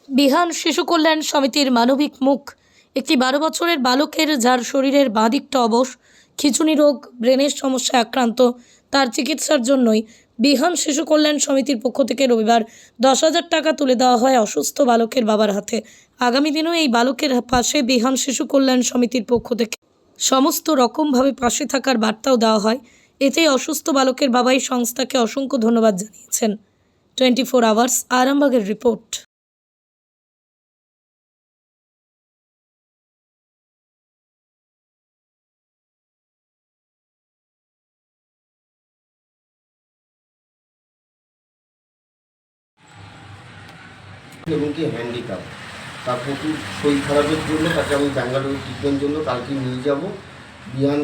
বিহান শিশু কল্যাণ সমিতির মানবিক মুখ একটি 12 বছরের বালকের, যার শরীরের বাঁ দিকটা অবশ, খিঁচুনি রোগ, ব্রেনের সমস্যায় আক্রান্ত, তার চিকিৎসার জন্যই বিহান শিশু কল্যাণ সমিতির পক্ষ থেকে রবিবার 10,000 টাকা তুলে দেওয়া হয় অসুস্থ বালকের বাবার হাতে। আগামী দিনেও এই বালকের পাশে বিহান শিশু কল্যাণ সমিতির পক্ষ থেকে সমস্ত রকমভাবে পাশে থাকার বার্তাও দেওয়া হয়। এতেই অসুস্থ বালকের বাবাই সংস্থাকে অসংখ্য ধন্যবাদ জানিয়েছেন। 24 আওয়ার্স আরামবাগের রিপোর্ট। এবং কি হ্যান্ডিক্যাপ, তার প্রচুর শরীর খারাপের জন্য তাকে আমি ব্যাঙ্গালোর ট্রিটমেন্ট জন্য কালকে নিয়ে যাব। বিহান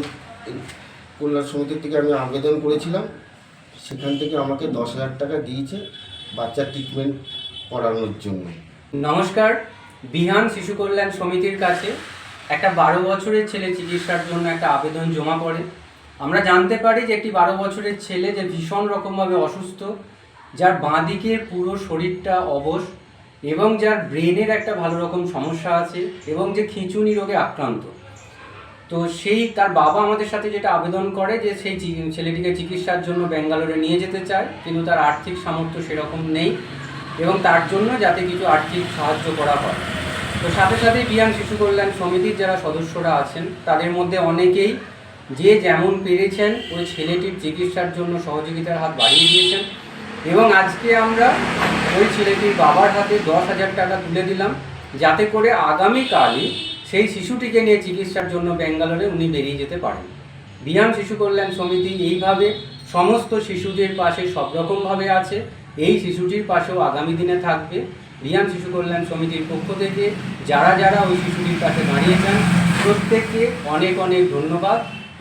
কল্যাণ সমিতির থেকে আমি আবেদন করেছিলাম, সেখান থেকে আমাকে 10,000 টাকা দিয়েছে বাচ্চার ট্রিটমেন্ট করানোর জন্য। নমস্কার। বিহান শিশু কল্যাণ সমিতির কাছে একটা 12 বছরের ছেলে চিকিৎসার জন্য একটা আবেদন জমা পড়ে। আমরা জানতে পারি যে একটি 12 বছরের ছেলে যে ভীষণ রকমভাবে অসুস্থ, যার বাঁ দিকের পুরো শরীরটা অবশ এবং যার ব্রেনের একটা ভালো রকম সমস্যা আছে এবং যে খিঁচুনি রোগে আক্রান্ত। তো সেই তার বাবা আমাদের সাথে যেটা আবেদন করে যে সেই ছেলেটিকে চিকিৎসার জন্য ব্যাঙ্গালোরে নিয়ে যেতে চায়, কিন্তু তার আর্থিক সামর্থ্য সেরকম নেই এবং তার জন্য যাতে কিছু আর্থিক সাহায্য করা হয়। তো সাথে সাথে বিহান শিশু কল্যাণ সমিতির যারা সদস্যরা আছেন তাদের মধ্যে অনেকেই যে যেমন পেরেছেন ওই ছেলেটির চিকিৎসার জন্য সহযোগিতার হাত বাড়িয়ে দিয়েছেন এবং আজকে আমরা ওই ছেলেটির বাবার হাতে 10,000 টাকা তুলে দিলাম, যাতে করে আগামীকালই সেই শিশুটিকে নিয়ে চিকিৎসার জন্য ব্যাঙ্গালোরে উনি বেরিয়ে যেতে পারেন। বিহান শিশু কল্যাণ সমিতি এইভাবে সমস্ত শিশুদের পাশে সব রকমভাবে আছে, এই শিশুটির পাশেও আগামী দিনে থাকবে। বিহান শিশু কল্যাণ সমিতির পক্ষ থেকে যারা যারা ওই শিশুটির পাশে দাঁড়িয়েছেন প্রত্যেককে অনেক অনেক ধন্যবাদ।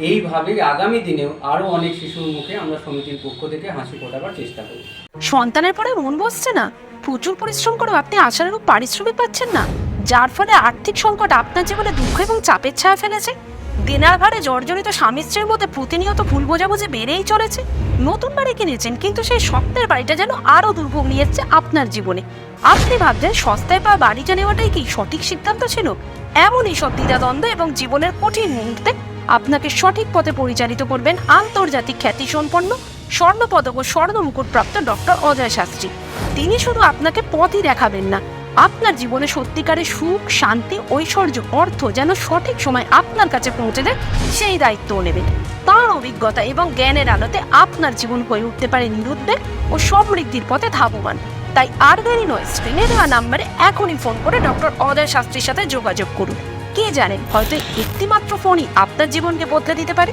এইভাবেই আগামী দিনেও আরও অনেক শিশুর মুখে আমরা সমিতির পক্ষ থেকে হাসি ফোটাবার চেষ্টা করব। সন্তানের পরে মন বসছে না, প্রচুর পরিশ্রম করেও আপনি আশানুরূপ পারিশ্রমিক পাচ্ছেন না, যার ফলে আর্থিক সংকট আপনার জীবনে দুঃখ এবং চাপের ছায়া ফেলেছে। দিনার ভারে জর্জরিত স্বামী স্ত্রীর মধ্যে প্রতিনিয়ত ভুল বোঝাবুঝি বেড়েই চলেছে। নতুন বাড়ি কিনেছেন, কিন্তু সেই স্বপ্নের বাড়িটা যেন আরও দুর্ভোগ নিয়ে এসছে আপনার জীবনে। আপনি ভাবছেন সস্তায় পাওয়া বাড়িটা নেওয়াটাই কি সঠিক সিদ্ধান্ত ছিল? এমনই সব দ্বিধাদ্বন্দ্ব এবং জীবনের কঠিন মুহূর্তে আপনাকে সঠিক পথে পরিচালিত করবেন আন্তর্জাতিক খ্যাতিসম্পন্ন স্বর্ণপদক ও স্বর্ণ মুকুটপ্রাপ্ত ডক্টর অজয় শাস্ত্রী। তিনি শুধু আপনাকে পথই দেখাবেন না, আপনার জীবনে সত্যিকারের সুখ, শান্তি, ঐশ্বর্য, অর্থ যেন সঠিক সময় আপনার কাছে পৌঁছে দেয় সেই দায়িত্বও নেবেন। তাঁর অভিজ্ঞতা এবং জ্ঞানের আলোতে আপনার জীবন হয়ে উঠতে পারে নিরুদ্বেগ ও সমৃদ্ধির পথে ধাবমান। তাই আর দেরি নয়, স্ক্রিনে দেওয়া নাম্বারে এখনই ফোন করে ডক্টর অজয় শাস্ত্রীর সাথে যোগাযোগ করুন। কে জানেন, হয়তো একটিমাত্র ফোনই আপনার জীবনকে বদলে দিতে পারে।